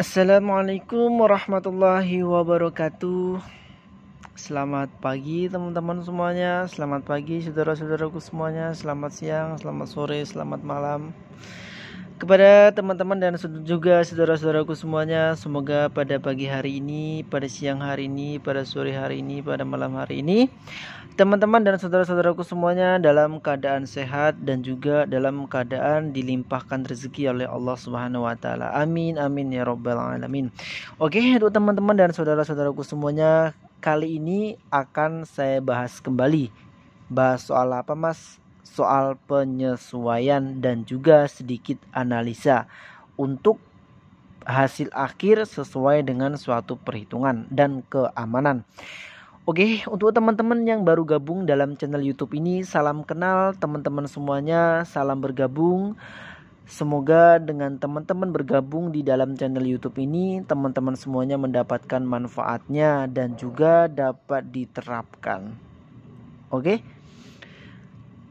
Assalamualaikum warahmatullahi wabarakatuh. Selamat pagi teman-teman semuanya. Selamat pagi saudara-saudaraku semuanya. Selamat siang, selamat sore, selamat malam. Kepada teman-teman dan juga saudara-saudaraku semuanya, semoga pada pagi hari ini, pada siang hari ini, pada sore hari ini, pada malam hari ini, teman-teman dan saudara-saudaraku semuanya dalam keadaan sehat dan juga dalam keadaan dilimpahkan rezeki oleh Allah Subhanahu wa taala. Amin amin ya rabbal alamin. Oke, untuk teman-teman dan saudara-saudaraku semuanya, kali ini akan saya bahas kembali. Bahas soal apa, Mas? Soal penyesuaian dan juga sedikit analisa untuk hasil akhir sesuai dengan suatu perhitungan dan keamanan. Oke, untuk teman-teman yang baru gabung dalam channel YouTube ini, salam kenal teman-teman semuanya, salam bergabung. Semoga dengan teman-teman bergabung di dalam channel YouTube ini, teman-teman semuanya mendapatkan manfaatnya dan juga dapat diterapkan. Oke?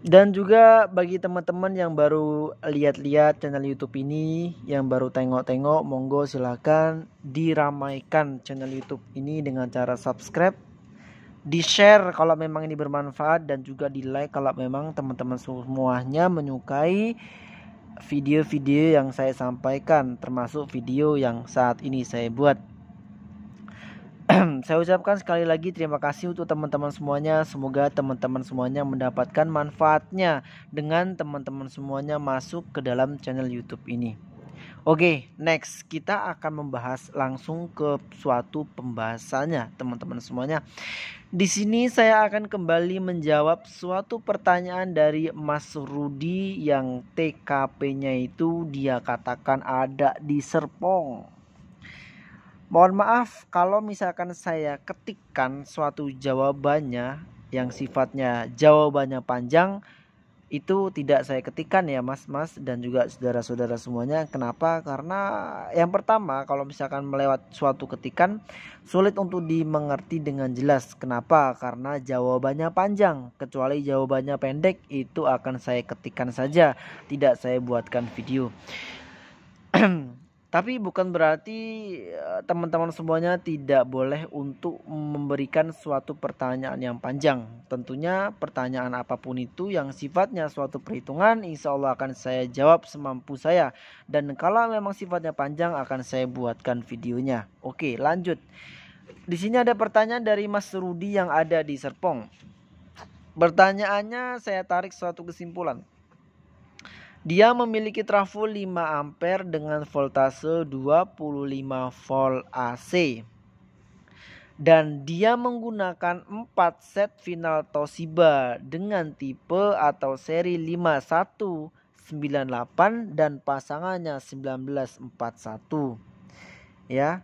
Dan juga bagi teman-teman yang baru lihat-lihat channel YouTube ini, yang baru tengok-tengok, monggo silakan diramaikan channel YouTube ini dengan cara subscribe, di-share kalau memang ini bermanfaat, dan juga di-like kalau memang teman-teman semuanya menyukai video-video yang saya sampaikan, termasuk video yang saat ini saya buat. Saya ucapkan sekali lagi terima kasih untuk teman-teman semuanya. Semoga teman-teman semuanya mendapatkan manfaatnya dengan teman-teman semuanya masuk ke dalam channel YouTube ini. Oke, next kita akan membahas langsung ke suatu pembahasannya, teman-teman semuanya. Di sini saya akan kembali menjawab suatu pertanyaan dari Mas Rudi yang TKP-nya itu dia katakan ada di Serpong. Mohon maaf kalau misalkan saya ketikkan suatu jawabannya yang sifatnya jawabannya panjang, itu tidak saya ketikkan ya mas dan juga saudara-saudara semuanya. Kenapa? Karena yang pertama, kalau misalkan melewat suatu ketikan sulit untuk dimengerti dengan jelas. Kenapa? Karena jawabannya panjang. Kecuali jawabannya pendek, itu akan saya ketikkan saja, tidak saya buatkan video. Tapi bukan berarti teman-teman semuanya tidak boleh untuk memberikan suatu pertanyaan yang panjang. Tentunya pertanyaan apapun itu yang sifatnya suatu perhitungan, insya Allah akan saya jawab semampu saya. Dan kalau memang sifatnya panjang, akan saya buatkan videonya. Oke, lanjut. Di sini ada pertanyaan dari Mas Rudi yang ada di Serpong. Pertanyaannya saya tarik suatu kesimpulan. Dia memiliki trafo 5 ampere dengan voltase 25 volt AC. Dan dia menggunakan 4 set final Toshiba dengan tipe atau seri 5198 dan pasangannya 1941. Ya.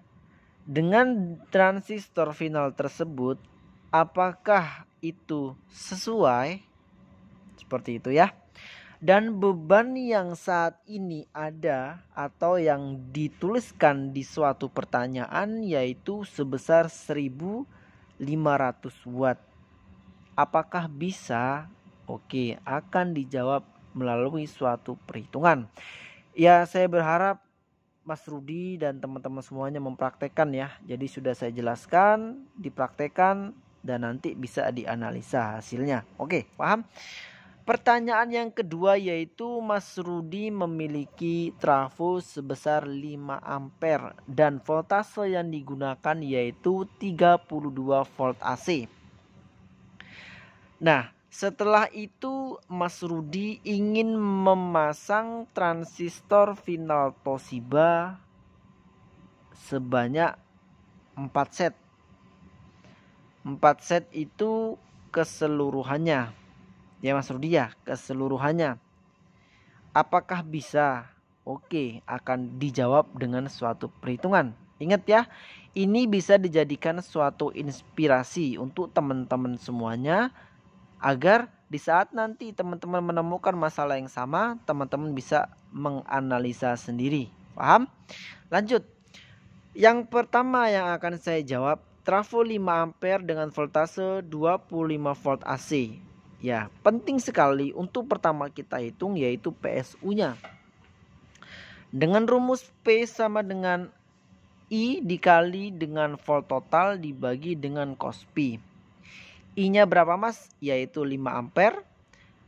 Dengan transistor final tersebut, apakah itu sesuai? Seperti itu ya. Dan beban yang saat ini ada atau yang dituliskan di suatu pertanyaan yaitu sebesar 1500 watt. Apakah bisa? Oke, akan dijawab melalui suatu perhitungan. Ya, saya berharap Mas Rudi dan teman-teman semuanya mempraktekkan ya. Jadi sudah saya jelaskan, dipraktekkan, dan nanti bisa dianalisa hasilnya. Oke, paham? Pertanyaan yang kedua yaitu Mas Rudi memiliki trafo sebesar 5 ampere dan voltase yang digunakan yaitu 32 volt AC. Nah, setelah itu Mas Rudi ingin memasang transistor final Toshiba sebanyak 4 set. 4 set itu keseluruhannya. Ya Mas Rudi ya, keseluruhannya. Apakah bisa? Oke, akan dijawab dengan suatu perhitungan. Ingat ya, ini bisa dijadikan suatu inspirasi untuk teman-teman semuanya agar di saat nanti teman-teman menemukan masalah yang sama, teman-teman bisa menganalisa sendiri. Paham? Lanjut. Yang pertama yang akan saya jawab, trafo 5 ampere dengan voltase 25 volt AC. Ya, penting sekali untuk pertama kita hitung yaitu PSU-nya. Dengan rumus P sama dengan I dikali dengan volt total dibagi dengan cos P. I-nya berapa mas? Yaitu 5 ampere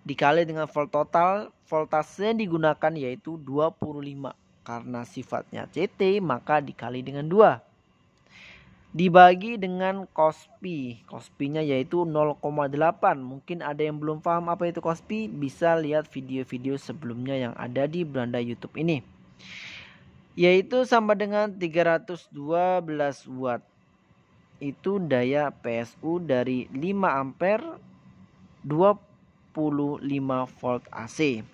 dikali dengan volt total. Voltase yang digunakan yaitu 25. Karena sifatnya CT maka dikali dengan 2. Dibagi dengan cos P. Cos P-nya yaitu 0,8. Mungkin ada yang belum paham apa itu cos P, bisa lihat video-video sebelumnya yang ada di beranda YouTube ini. Yaitu sama dengan 312 watt. Itu daya PSU dari 5 ampere 25 volt AC.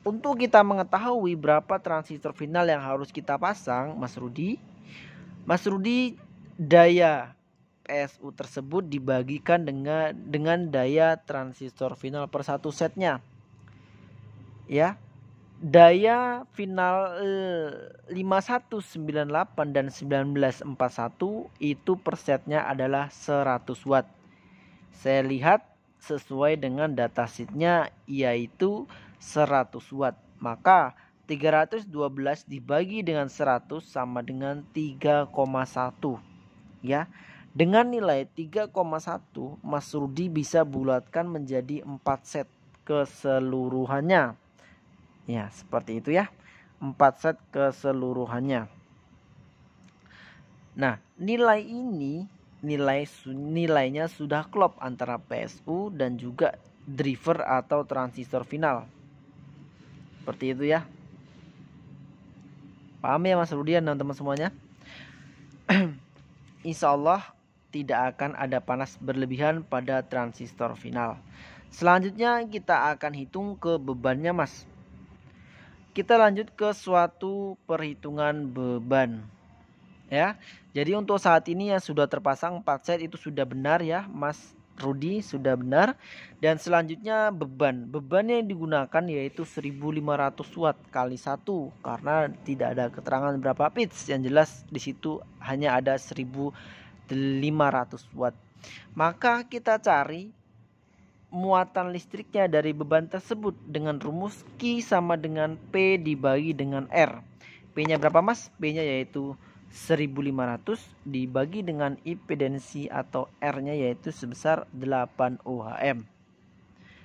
Untuk kita mengetahui berapa transistor final yang harus kita pasang, Mas Rudi, daya PSU tersebut dibagikan dengan daya transistor final per satu setnya. Ya. Daya final 5198 dan 1941 itu per setnya adalah 100 watt. Saya lihat sesuai dengan datasheetnya yaitu 100 watt. Maka 312 dibagi dengan 100 sama dengan 3,1. Ya. Dengan nilai 3,1 Mas Rudi bisa bulatkan menjadi 4 set keseluruhannya. Ya, seperti itu ya. 4 set keseluruhannya. Nah, nilai ini nilainya sudah klop antara PSU dan juga driver atau transistor final. Seperti itu ya. Paham ya Mas Rudi dan teman-teman semuanya? Insya Allah tidak akan ada panas berlebihan pada transistor final. Selanjutnya kita akan hitung ke bebannya Mas. Kita lanjut ke suatu perhitungan beban. Ya. Jadi untuk saat ini yang sudah terpasang 4 set itu sudah benar ya Mas Rudi, sudah benar. Dan selanjutnya beban. Beban yang digunakan yaitu 1500 watt kali 1 karena tidak ada keterangan berapa pitch. Yang jelas di situ hanya ada 1500 watt. Maka kita cari muatan listriknya dari beban tersebut dengan rumus Q sama dengan P dibagi dengan R. P-nya berapa Mas? P-nya yaitu 1500 dibagi dengan impedensi atau R-nya yaitu sebesar 8 ohm.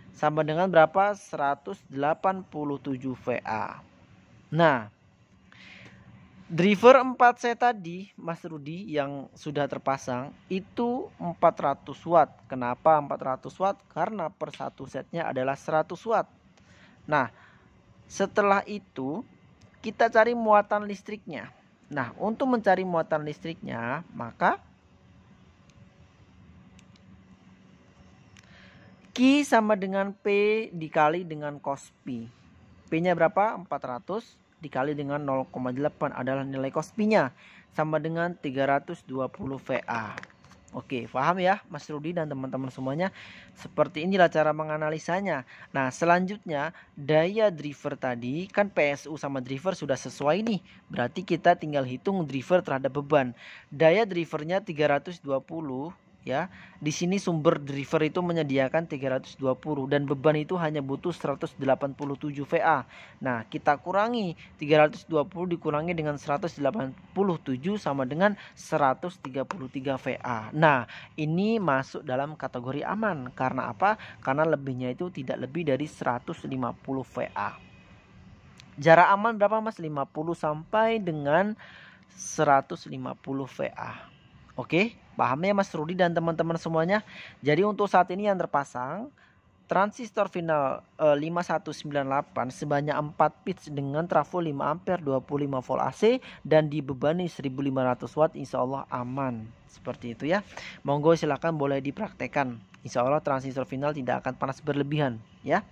Sama dengan berapa? 187 VA. Nah, driver 4 set tadi Mas Rudi yang sudah terpasang itu 400 watt. Kenapa 400 watt? Karena per satu setnya adalah 100 watt. Nah, setelah itu kita cari muatan listriknya. Nah, untuk mencari muatan listriknya maka Q sama dengan P dikali dengan cos P. P-nya berapa? 400 dikali dengan 0,8 adalah nilai cos P-nya. Sama dengan 320 VA. Oke, paham ya Mas Rudi dan teman-teman semuanya? Seperti inilah cara menganalisanya. Nah, selanjutnya daya driver tadi kan PSU sama driver sudah sesuai nih. Berarti kita tinggal hitung driver terhadap beban. Daya drivernya 320 ya. Di sini sumber driver itu menyediakan 320 dan beban itu hanya butuh 187 VA. Nah, kita kurangi 320 dikurangi dengan 187 sama dengan 133 VA. Nah, ini masuk dalam kategori aman. Karena apa? Karena lebihnya itu tidak lebih dari 150 VA. Jarak aman berapa Mas? 50 sampai dengan 150 VA. Oke, paham ya Mas Rudi dan teman-teman semuanya? Jadi untuk saat ini yang terpasang transistor final 5198 sebanyak 4 pitch dengan trafo 5 ampere 25 volt AC dan dibebani 1500 watt, insya Allah aman. Seperti itu ya. Monggo silahkan boleh dipraktekkan. Insya Allah transistor final tidak akan panas berlebihan ya.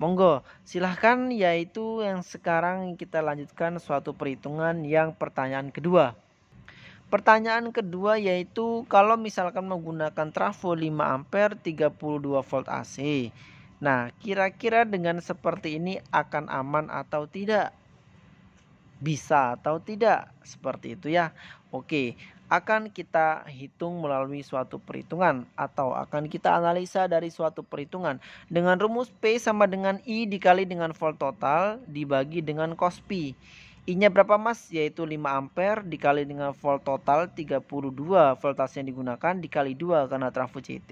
Monggo silahkan, yaitu yang sekarang kita lanjutkan suatu perhitungan yang pertanyaan kedua. Pertanyaan kedua yaitu kalau misalkan menggunakan trafo 5 ampere 32 volt AC. Nah, kira-kira dengan seperti ini akan aman atau tidak? Bisa atau tidak? Seperti itu ya. Oke, akan kita hitung melalui suatu perhitungan atau akan kita analisa dari suatu perhitungan dengan rumus P sama dengan I dikali dengan volt total dibagi dengan cos P. I-nya berapa Mas? Yaitu 5 ampere dikali dengan volt total 32 voltase yang digunakan dikali 2 karena trafo CT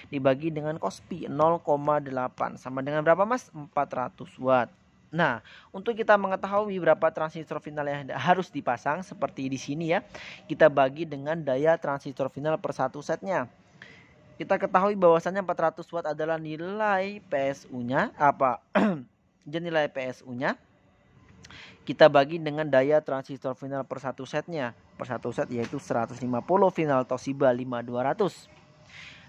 dibagi dengan cos pi 0,8 sama dengan berapa Mas? 400 watt. Nah, untuk kita mengetahui berapa transistor final yang harus dipasang seperti di sini ya, kita bagi dengan daya transistor final per satu setnya. Kita ketahui bahwasannya 400 watt adalah nilai PSU-nya nilai PSU-nya. Kita bagi dengan daya transistor final per satu setnya. Per satu set yaitu 150 final Toshiba 5200.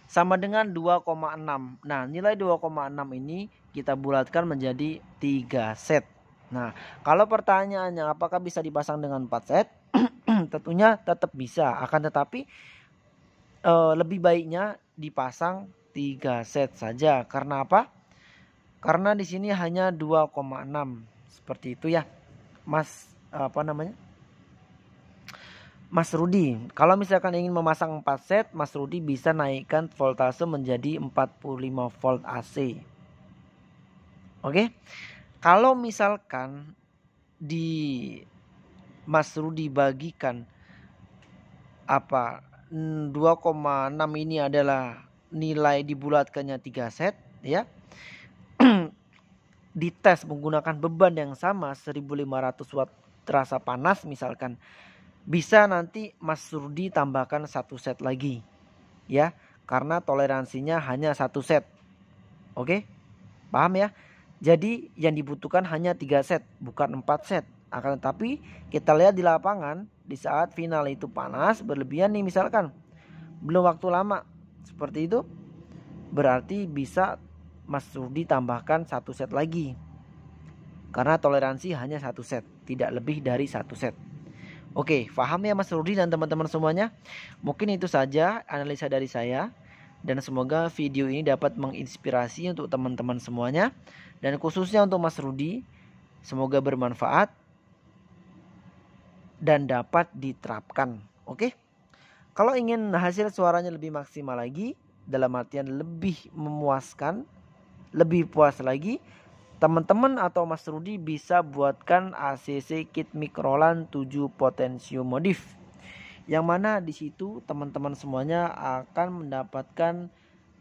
Sama dengan 2,6. Nah, nilai 2,6 ini kita bulatkan menjadi 3 set. Nah, kalau pertanyaannya apakah bisa dipasang dengan 4 set? Tentunya tetap bisa. Akan tetapi lebih baiknya dipasang 3 set saja. Karena apa? Karena di sini hanya 2,6. Seperti itu ya. Mas Rudi, kalau misalkan ingin memasang 4 set, Mas Rudi bisa naikkan voltase menjadi 45 volt AC. Oke. Kalau misalkan di Mas Rudi bagikan 2,6 ini adalah nilai dibulatkannya 3 set ya. Dites menggunakan beban yang sama 1500 watt terasa panas misalkan, bisa nanti Mas Rudi tambahkan 1 set lagi ya, karena toleransinya hanya 1 set. Oke, paham ya? Jadi yang dibutuhkan hanya 3 set bukan 4 set. Akan tetapi kita lihat di lapangan di saat final itu panas berlebihan nih, misalkan belum waktu lama seperti itu, berarti bisa Mas Rudi tambahkan 1 set lagi. Karena toleransi hanya 1 set, tidak lebih dari 1 set. Oke, paham ya Mas Rudi dan teman-teman semuanya? Mungkin itu saja analisa dari saya. Dan semoga video ini dapat menginspirasi untuk teman-teman semuanya. Dan khususnya untuk Mas Rudi, semoga bermanfaat dan dapat diterapkan. Oke? Kalau ingin hasil suaranya lebih maksimal lagi, dalam artian lebih memuaskan, lebih puas lagi, teman-teman atau Mas Rudi bisa buatkan ACC kit mikrolan 7 potensium modif, yang mana di situ teman-teman semuanya akan mendapatkan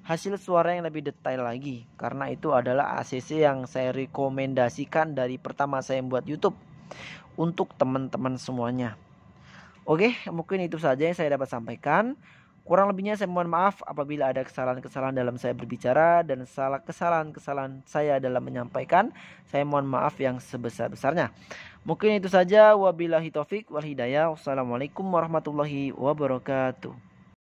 hasil suara yang lebih detail lagi, karena itu adalah ACC yang saya rekomendasikan dari pertama saya membuat YouTube untuk teman-teman semuanya. Oke, mungkin itu saja yang saya dapat sampaikan. Kurang lebihnya saya mohon maaf apabila ada kesalahan-kesalahan dalam saya berbicara dan kesalahan-kesalahan saya dalam menyampaikan. Saya mohon maaf yang sebesar-besarnya. Mungkin itu saja. Wabillahi taufik wal hidayah. Wassalamualaikum warahmatullahi wabarakatuh.